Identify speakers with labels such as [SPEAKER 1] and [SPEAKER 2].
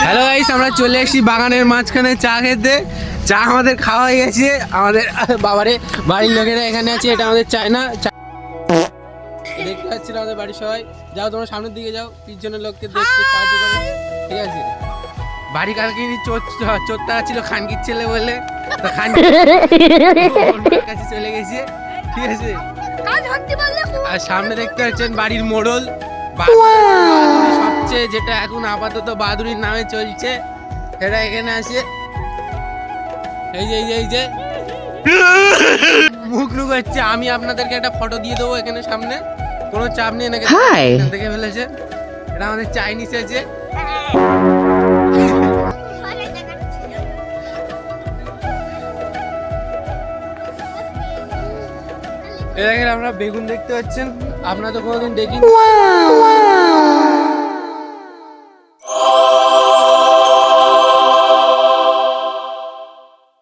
[SPEAKER 1] Hello guys, আমরা চলে এসেছি বাগানের মাঝখানে চা খেতে। চা আমাদের খাওয়া হয়ে গেছে। আমাদের বাবারে বাড়ির লোকেরা এখানে আছে। এটা আমাদের চায়না দেখতে পাচ্ছি না আমাদের বাড়ির সবাই। যাও তোমরা সামনের দিকে যাও, পিছনের লোককে দেখতে সাহায্য করো, ঠিক আছে? বাড়ি কালকে চোরটা ছিল খানকির ছেলে বলে, তো খানকির কাছে চলে গেছে, ঠিক আছে? আর সামনে দেখতে পাচ্ছেন বাড়ির মোড়ল, সবচেয়ে যেটা এখন আপাতত বাহাদুরির নামে চলছে, সেটা এখানে আছে। এই যে মুখ লুকাচ্ছে। আমি আপনাদেরকে একটা ফটো দিয়ে দেবো এখানে সামনে, কোনো চাপ নেই। নাকি দেখে ফেলেছে, এটা আমাদের চাইনিজ আছে। দেখেন আমরা বেগুন দেখতে পাচ্ছেন, আপনারা তো কোনোদিন দেখিনি।